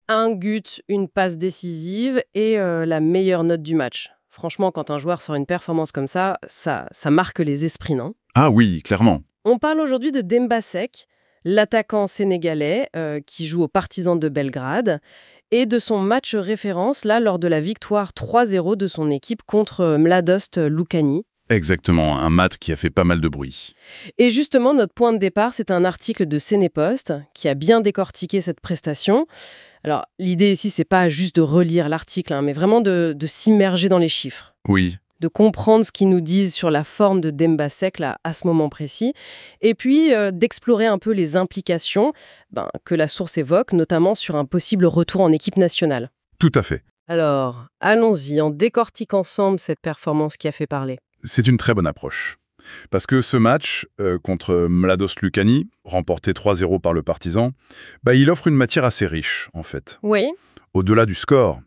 Un but, une passe décisive et la meilleure note du match. Franchement, quand un joueur sort une performance comme ça marque les esprits, non? Ah oui, clairement. On parle aujourd'hui de Demba Sek, l'attaquant sénégalais qui joue aux Partisans de Belgrade, et de son match référence là lors de la victoire 3-0 de son équipe contre Mladost Loukani. Exactement, un mat qui a fait pas mal de bruit. Et justement, notre point de départ, c'est un article de Sénépost qui a bien décortiqué cette prestation. Alors, l'idée ici, c'est pas juste de relire l'article, mais vraiment de s'immerger dans les chiffres, Oui, de comprendre ce qu'ils nous disent sur la forme de Demba Sek là, à ce moment précis, et puis d'explorer un peu les implications que la source évoque, notamment sur un possible retour en équipe nationale. tout à fait. Alors, allons-y, on décortique ensemble cette performance qui a fait parler. C'est une très bonne approche. Parce que ce match contre Mladost Loukani, remporté 3-0 par le Partizan, il offre une matière assez riche, en fait. Oui. Au-delà du score,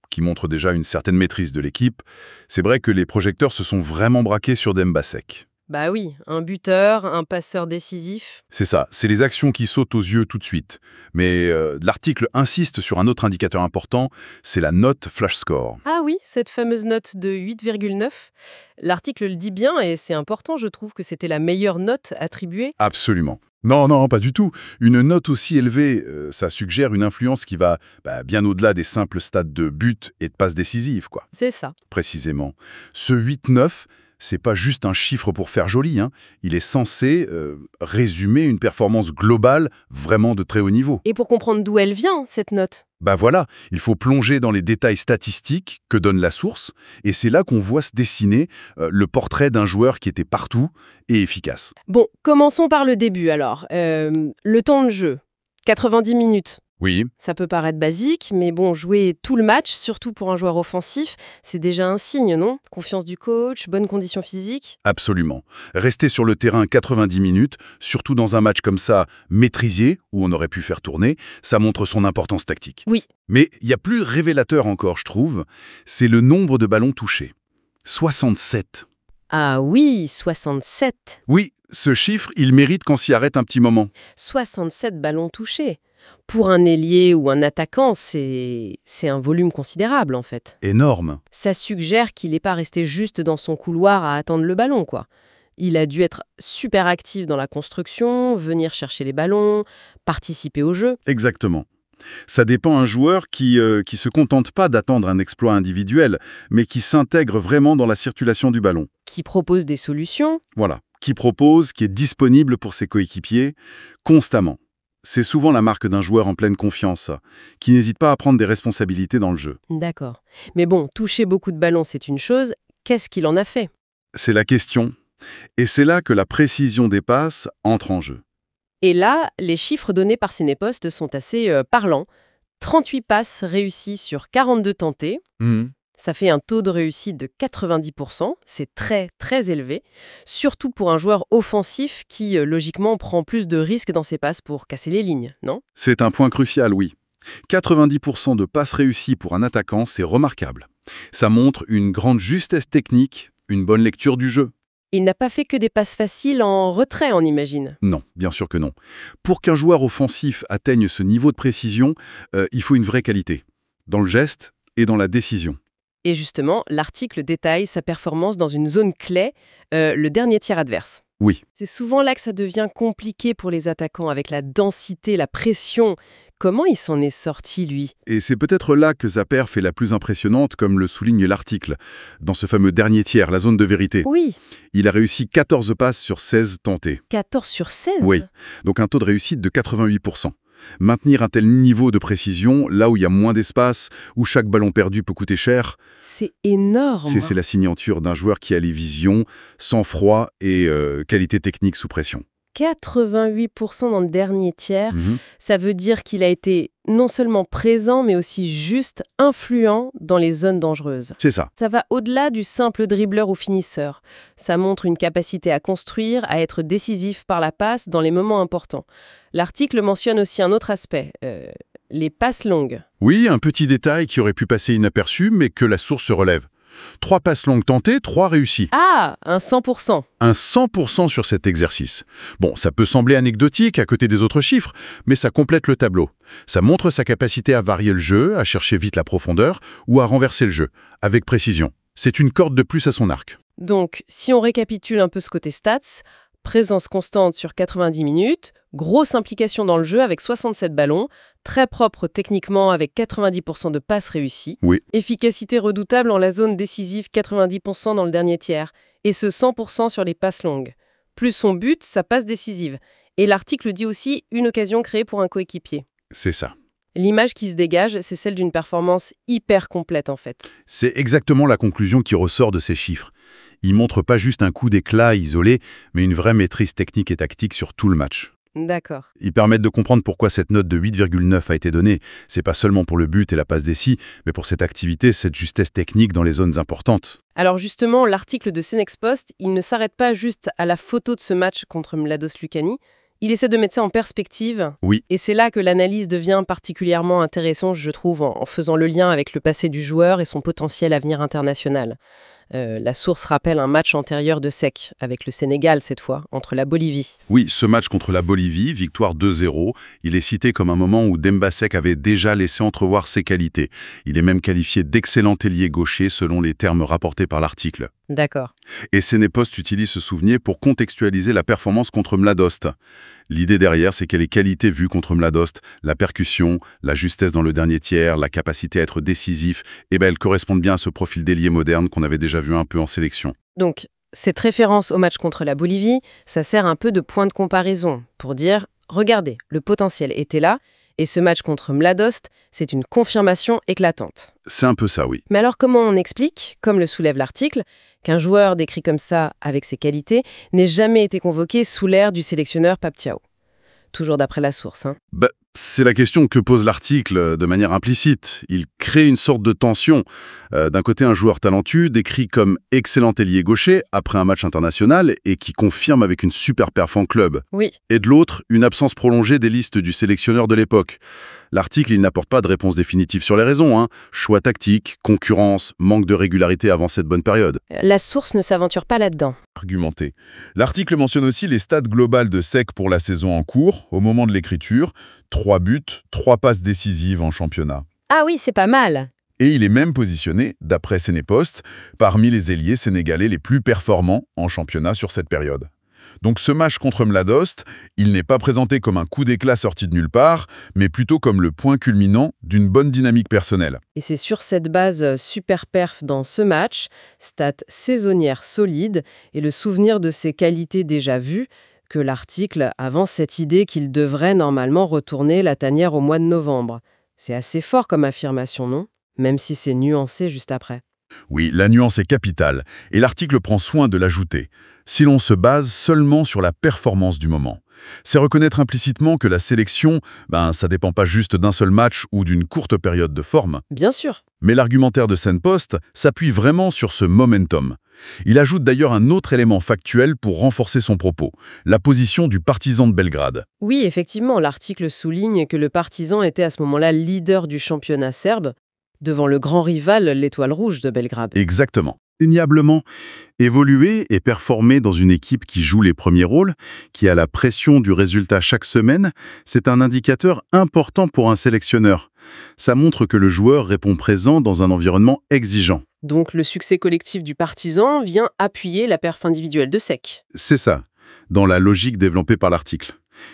qui montre déjà une certaine maîtrise de l'équipe, c'est vrai que les projecteurs se sont vraiment braqués sur Demba Sek. Bah oui, un buteur, un passeur décisif. C'est ça, c'est les actions qui sautent aux yeux tout de suite. Mais l'article insiste sur un autre indicateur important, c'est la note flash score. Ah oui, cette fameuse note de 8,9. L'article le dit bien et c'est important, je trouve que c'était la meilleure note attribuée. Absolument. Non, non, pas du tout. Une note aussi élevée, ça suggère une influence qui va bien au-delà des simples stades de but et de passes décisives, quoi. C'est ça. Précisément. Ce 8-9, c'est pas juste un chiffre pour faire joli, hein. Il est censé résumer une performance globale vraiment de très haut niveau. Et pour comprendre d'où elle vient, cette note? Voilà, il faut plonger dans les détails statistiques que donne la source, et c'est là qu'on voit se dessiner le portrait d'un joueur qui était partout et efficace. Bon, commençons par le début alors. Le temps de jeu, 90 minutes. Oui, Ça peut paraître basique, mais bon, jouer tout le match, surtout pour un joueur offensif, c'est déjà un signe, non? Confiance du coach, bonne condition physique. absolument. Rester sur le terrain 90 minutes, surtout dans un match comme ça, maîtrisé, où on aurait pu faire tourner, ça montre son importance tactique. Oui. Mais il y a plus révélateur encore, je trouve, c'est le nombre de ballons touchés. 67. Ah oui, 67. Oui, ce chiffre, il mérite qu'on s'y arrête un petit moment. 67 ballons touchés. Pour un ailier ou un attaquant, c'est un volume considérable en fait. Énorme. Ça suggère qu'il n'est pas resté juste dans son couloir à attendre le ballon, quoi. Il a dû être super actif dans la construction, venir chercher les ballons, participer au jeu. Exactement. Ça dépend un joueur qui se contente pas d'attendre un exploit individuel, mais qui s'intègre vraiment dans la circulation du ballon. Qui propose des solutions. Voilà. Qui propose, qui est disponible pour ses coéquipiers, constamment. C'est souvent la marque d'un joueur en pleine confiance, qui n'hésite pas à prendre des responsabilités dans le jeu. D'accord. Mais bon, toucher beaucoup de ballons, c'est une chose. Qu'est-ce qu'il en a fait? C'est la question. Et c'est là que la précision des passes entre en jeu. Et là, les chiffres donnés par Sénépost sont assez parlants. 38 passes réussies sur 42 tentées. Ça fait un taux de réussite de 90%. C'est très, très élevé. Surtout pour un joueur offensif qui, logiquement, prend plus de risques dans ses passes pour casser les lignes, non? C'est un point crucial, oui. 90% de passes réussies pour un attaquant, c'est remarquable. Ça montre une grande justesse technique, une bonne lecture du jeu. Il n'a pas fait que des passes faciles en retrait, on imagine. Non, bien sûr que non. Pour qu'un joueur offensif atteigne ce niveau de précision, il faut une vraie qualité, dans le geste et dans la décision. Et justement, l'article détaille sa performance dans une zone clé, le dernier tiers adverse. Oui, C'est souvent là que ça devient compliqué pour les attaquants, avec la densité, la pression. Comment il s'en est sorti, lui? et c'est peut-être là que sa perf est la plus impressionnante, comme le souligne l'article. Dans ce fameux dernier tiers, la zone de vérité, Oui, il a réussi 14 passes sur 16 tentées. 14 sur 16. Oui, donc un taux de réussite de 88%. Maintenir un tel niveau de précision, là où il y a moins d'espace, où chaque ballon perdu peut coûter cher, C'est énorme. c'est la signature d'un joueur qui a les visions, sang-froid et qualité technique sous pression. 88% dans le dernier tiers, Mhm. ça veut dire qu'il a été non seulement présent, mais aussi juste influent dans les zones dangereuses. C'est ça. Ça va au-delà du simple dribbleur ou finisseur. Ça montre une capacité à construire, à être décisif par la passe dans les moments importants. L'article mentionne aussi un autre aspect, les passes longues. Oui, un petit détail qui aurait pu passer inaperçu, mais que la source relève. 3 passes longues tentées, 3 réussies. Ah, un 100%. Un 100% sur cet exercice. Bon, ça peut sembler anecdotique à côté des autres chiffres, mais ça complète le tableau. Ça montre sa capacité à varier le jeu, à chercher vite la profondeur, ou à renverser le jeu, avec précision. C'est une corde de plus à son arc. Donc, si on récapitule un peu ce côté stats, présence constante sur 90 minutes, grosse implication dans le jeu avec 67 ballons, très propre techniquement avec 90% de passes réussies, Oui. efficacité redoutable en la zone décisive 90% dans le dernier tiers, et ce 100% sur les passes longues. Plus son but, sa passe décisive. Et l'article dit aussi une occasion créée pour un coéquipier. C'est ça. L'image qui se dégage, c'est celle d'une performance hyper complète en fait. C'est exactement la conclusion qui ressort de ces chiffres. Ils montrent pas juste un coup d'éclat isolé, mais une vraie maîtrise technique et tactique sur tout le match. D'accord. Ils permettent de comprendre pourquoi cette note de 8,9 a été donnée. C'est pas seulement pour le but et la passe décis, mais pour cette activité, cette justesse technique dans les zones importantes. Alors justement, l'article de Senexpost, il ne s'arrête pas juste à la photo de ce match contre Mladost Lucani. Il essaie de mettre ça en perspective. Oui. Et c'est là que l'analyse devient particulièrement intéressante, je trouve, en faisant le lien avec le passé du joueur et son potentiel avenir international. La source rappelle un match antérieur de Seck, avec le Sénégal cette fois, entre la Bolivie. Oui, ce match contre la Bolivie, victoire 2-0, il est cité comme un moment où Demba Seck avait déjà laissé entrevoir ses qualités. Il est même qualifié d'excellent ailier gaucher selon les termes rapportés par l'article. D'accord. Et Senepost utilise ce souvenir pour contextualiser la performance contre Mladost. L'idée derrière, c'est que les qualités vues contre Mladost, la percussion, la justesse dans le dernier tiers, la capacité à être décisif, elles correspondent bien à ce profil d'ailier moderne qu'on avait déjà vu un peu en sélection. Donc, cette référence au match contre la Bolivie, ça sert un peu de point de comparaison pour dire « Regardez, le potentiel était là ». Et ce match contre Mladost, c'est une confirmation éclatante. C'est un peu ça, oui. Mais alors comment on explique, comme le soulève l'article, qu'un joueur décrit comme ça, avec ses qualités, n'ait jamais été convoqué sous l'ère du sélectionneur Pape Thiaw? Toujours d'après la source, hein. C'est la question que pose l'article de manière implicite. Il crée une sorte de tension. D'un côté, un joueur talentueux décrit comme excellent ailier gaucher après un match international et qui confirme avec une super perf en club. Oui. Et de l'autre, une absence prolongée des listes du sélectionneur de l'époque. L'article, il n'apporte pas de réponse définitive sur les raisons, hein. Choix tactique, concurrence, manque de régularité avant cette bonne période. La source ne s'aventure pas là-dedans. Argumenté. L'article mentionne aussi les stats globales de Seck pour la saison en cours, au moment de l'écriture. 3 buts, 3 passes décisives en championnat. Ah oui, c'est pas mal. Et il est même positionné, d'après Senepost, parmi les ailiers sénégalais les plus performants en championnat sur cette période. Donc ce match contre Mladost, il n'est pas présenté comme un coup d'éclat sorti de nulle part, mais plutôt comme le point culminant d'une bonne dynamique personnelle. Et c'est sur cette base super perf dans ce match, stats saisonnières solides et le souvenir de ses qualités déjà vues, que l'article avance cette idée qu'il devrait normalement retourner la tanière au mois de novembre. C'est assez fort comme affirmation, non? Même si c'est nuancé juste après. Oui, la nuance est capitale, et l'article prend soin de l'ajouter. Si l'on se base seulement sur la performance du moment, c'est reconnaître implicitement que la sélection, ça dépend pas juste d'un seul match ou d'une courte période de forme. Bien sûr. Mais l'argumentaire de Senpost s'appuie vraiment sur ce momentum. Il ajoute d'ailleurs un autre élément factuel pour renforcer son propos, la position du Partizan de Belgrade. Oui, effectivement, l'article souligne que le Partizan était à ce moment-là leader du championnat serbe, devant le grand rival, l'Étoile Rouge de Belgrade. Exactement. Indéniablement, évoluer et performer dans une équipe qui joue les premiers rôles, qui a la pression du résultat chaque semaine, c'est un indicateur important pour un sélectionneur. Ça montre que le joueur répond présent dans un environnement exigeant. Donc le succès collectif du Partizan vient appuyer la perf individuelle de Seck. C'est ça, dans la logique développée par l'article.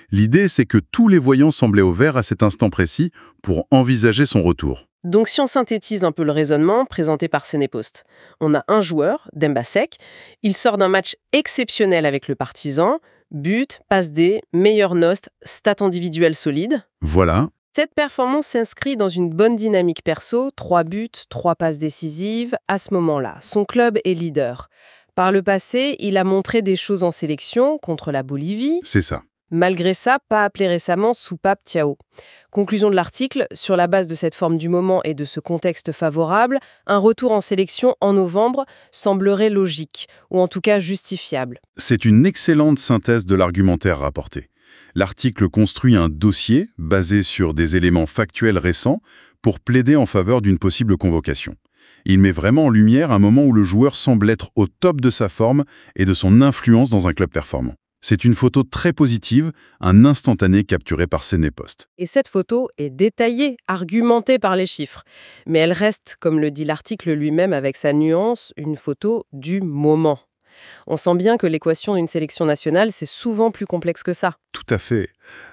L'idée, c'est que tous les voyants semblaient au vert à cet instant précis pour envisager son retour. Donc si on synthétise un peu le raisonnement présenté par Senepost, on a un joueur, Demba Seck, il sort d'un match exceptionnel avec le Partizan, but, passe D, meilleur nost, stats individuelles solides. Voilà. Cette performance s'inscrit dans une bonne dynamique perso, 3 buts, 3 passes décisives, à ce moment-là. Son club est leader. Par le passé, il a montré des choses en sélection contre la Bolivie. C'est ça. Malgré ça, pas appelé récemment sous Pape Thiaw. Conclusion de l'article, sur la base de cette forme du moment et de ce contexte favorable, un retour en sélection en novembre semblerait logique, ou en tout cas justifiable. C'est une excellente synthèse de l'argumentaire rapporté. L'article construit un dossier basé sur des éléments factuels récents pour plaider en faveur d'une possible convocation. Il met vraiment en lumière un moment où le joueur semble être au top de sa forme et de son influence dans un club performant. C'est une photo très positive, un instantané capturé par Cinépost. Et cette photo est détaillée, argumentée par les chiffres. Mais elle reste, comme le dit l'article lui-même avec sa nuance, une photo du moment. On sent bien que l'équation d'une sélection nationale, c'est souvent plus complexe que ça. Tout à fait.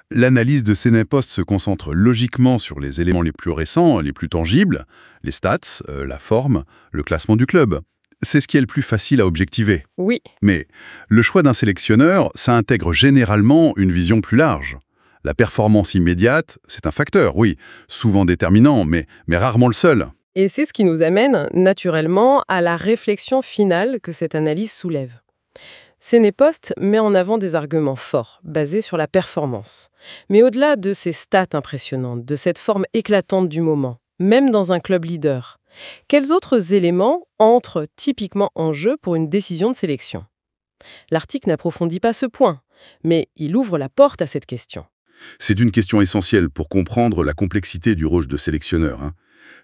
L'analyse de Cinépost se concentre logiquement sur les éléments les plus récents, les plus tangibles, les stats, la forme, le classement du club. C'est ce qui est le plus facile à objectiver. Oui, Mais le choix d'un sélectionneur, ça intègre généralement une vision plus large. La performance immédiate, c'est un facteur, oui, souvent déterminant, mais rarement le seul. et c'est ce qui nous amène naturellement à la réflexion finale que cette analyse soulève. Cenepost met en avant des arguments forts, basés sur la performance. Mais au-delà de ces stats impressionnantes, de cette forme éclatante du moment, même dans un club leader, quels autres éléments entrent typiquement en jeu pour une décision de sélection? L'article n'approfondit pas ce point, mais il ouvre la porte à cette question. C'est une question essentielle pour comprendre la complexité du rôle de sélectionneur, hein.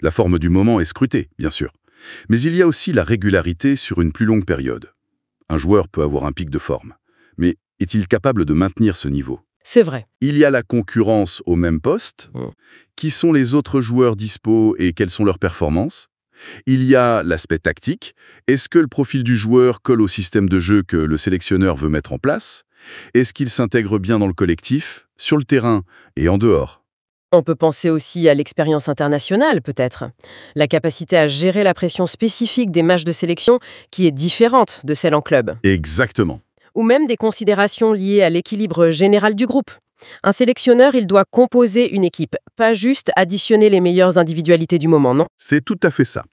La forme du moment est scrutée, bien sûr. Mais il y a aussi la régularité sur une plus longue période. Un joueur peut avoir un pic de forme. Mais est-il capable de maintenir ce niveau? C'est vrai. Il y a la concurrence au même poste. Qui sont les autres joueurs dispo et quelles sont leurs performances? Il y a l'aspect tactique. Est-ce que le profil du joueur colle au système de jeu que le sélectionneur veut mettre en place? Est-ce qu'il s'intègre bien dans le collectif, sur le terrain et en dehors? On peut penser aussi à l'expérience internationale, peut-être. La capacité à gérer la pression spécifique des matchs de sélection qui est différente de celle en club. Exactement. Ou même des considérations liées à l'équilibre général du groupe. Un sélectionneur, il doit composer une équipe, pas juste additionner les meilleures individualités du moment, non? C'est tout à fait ça.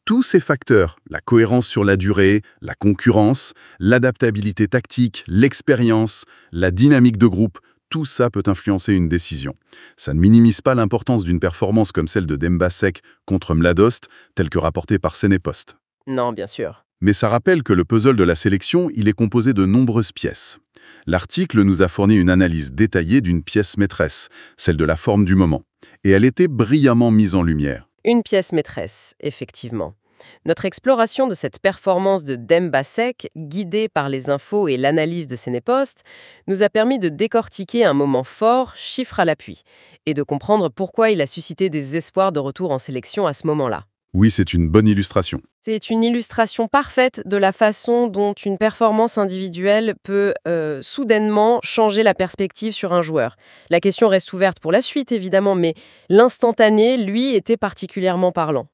Tous ces facteurs, la cohérence sur la durée, la concurrence, l'adaptabilité tactique, l'expérience, la dynamique de groupe, tout ça peut influencer une décision. Ça ne minimise pas l'importance d'une performance comme celle de Demba Sek contre Mladost, telle que rapportée par Cenepost. Non, bien sûr. Mais ça rappelle que le puzzle de la sélection, il est composé de nombreuses pièces. L'article nous a fourni une analyse détaillée d'une pièce maîtresse, celle de la forme du moment. Et elle était brillamment mise en lumière. Une pièce maîtresse, effectivement. Notre exploration de cette performance de Demba Sek, guidée par les infos et l'analyse de Cenepost, nous a permis de décortiquer un moment fort, chiffres à l'appui, et de comprendre pourquoi il a suscité des espoirs de retour en sélection à ce moment-là. Oui, c'est une bonne illustration. C'est une illustration parfaite de la façon dont une performance individuelle peut soudainement changer la perspective sur un joueur. La question reste ouverte pour la suite, évidemment, mais l'instantané, lui, était particulièrement parlant.